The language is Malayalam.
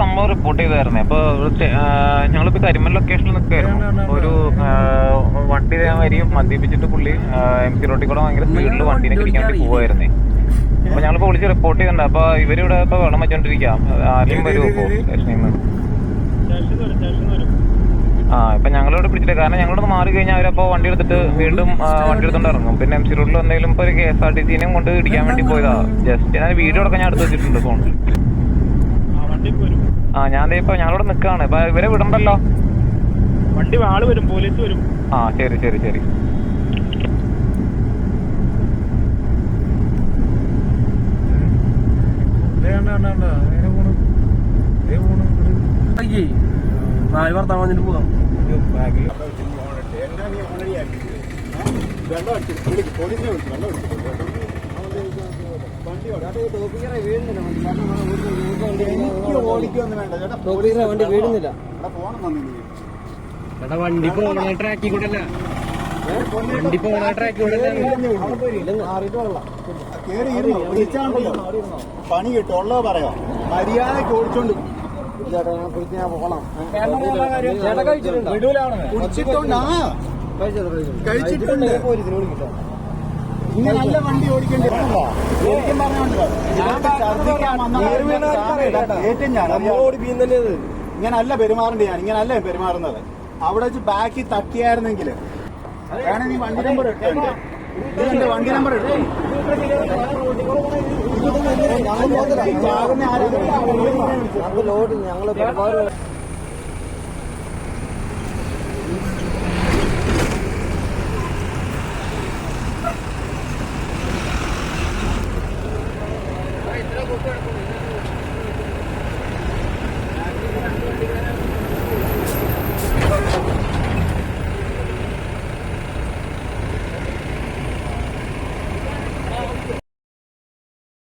സംഭവം റിപ്പോർട്ട് ചെയ്തായിരുന്നേ. അപ്പൊ ഞങ്ങളിപ്പോ കരിമൽ ലൊക്കേഷനിൽ നിൽക്കായിരുന്നു. ഒരു വണ്ടി ഇതേമാതിരി മദ്യപിച്ചിട്ട് പുള്ളി MC റോഡിൽ കൂടെ ഭയങ്കര സ്പീഡിൽ വണ്ടീനെ പിടിക്കാൻ വേണ്ടി പോവായിരുന്നേ. അപ്പൊ ഞങ്ങളിപ്പോ വിളിച്ച് റിപ്പോർട്ട് ചെയ്തിട്ടുണ്ട്. അപ്പൊ ഇവരിവിടെ ഇപ്പൊ വെള്ളം വെച്ചോണ്ടിരിക്കാം. ആരെയും വരുമോ ഇപ്പോ സ്റ്റേഷനിൽ നിന്ന്? ഇപ്പൊ ഞങ്ങളിവിടെ പിടിച്ചിട്ട്, കാരണം ഞങ്ങളോട് മാറി കഴിഞ്ഞാൽ അവരപ്പോ വണ്ടി എടുത്തിട്ട് വീണ്ടും വണ്ടി എടുത്തോണ്ട് ഇറങ്ങും. പിന്നെ MC റോഡിൽ എന്തെങ്കിലും ഇപ്പൊ ഒരു KSRTCനെയും കൊണ്ട് ഇടിക്കാൻ വേണ്ടി പോയതാ. ജസ്റ്റ് ഞാൻ വീഡിയോ അടക്കം ഞാൻ എടുത്ത് വെച്ചിട്ടുണ്ട് ഫോണിൽ. ഞാൻ ഇപ്പൊ ഞങ്ങളിവിടെ നിൽക്കാണ്. ഇപ്പൊ ഇവരെ വിടണ്ടല്ലോ. വണ്ടി ആള് വരും, പോലീസ് വരും. ശരി ശരി ശരി. ഭർത്താവ് വന്നിട്ട് പോകാം. വണ്ടി വീടുന്നില്ല. വണ്ടി പോണ ട്രാക്കിൽ കൂടെ അല്ല, വണ്ടി പോണ ട്രാക്കിൽ കൂടെ പണി കിട്ടും. ഉള്ളത് പറയാം, മര്യാദക്ക് ഓടിച്ചോണ്ട് കഴിച്ചിട്ടുണ്ട്. ഇങ്ങനെ നല്ല വണ്ടി ഓടിക്കേണ്ടി ഇങ്ങനല്ല പെരുമാറേണ്ടി. ഞാൻ ഇങ്ങനല്ല പെരുമാറുന്നത്. അവിടെ വെച്ച് ബാക്കി തട്ടിയായിരുന്നെങ്കിൽ വേണമെങ്കിൽ നീ വണ്ടി നമ്പർ എടുത്തോ. വണ്ടി നമ്പർ എടുത്തു. ഞങ്ങള്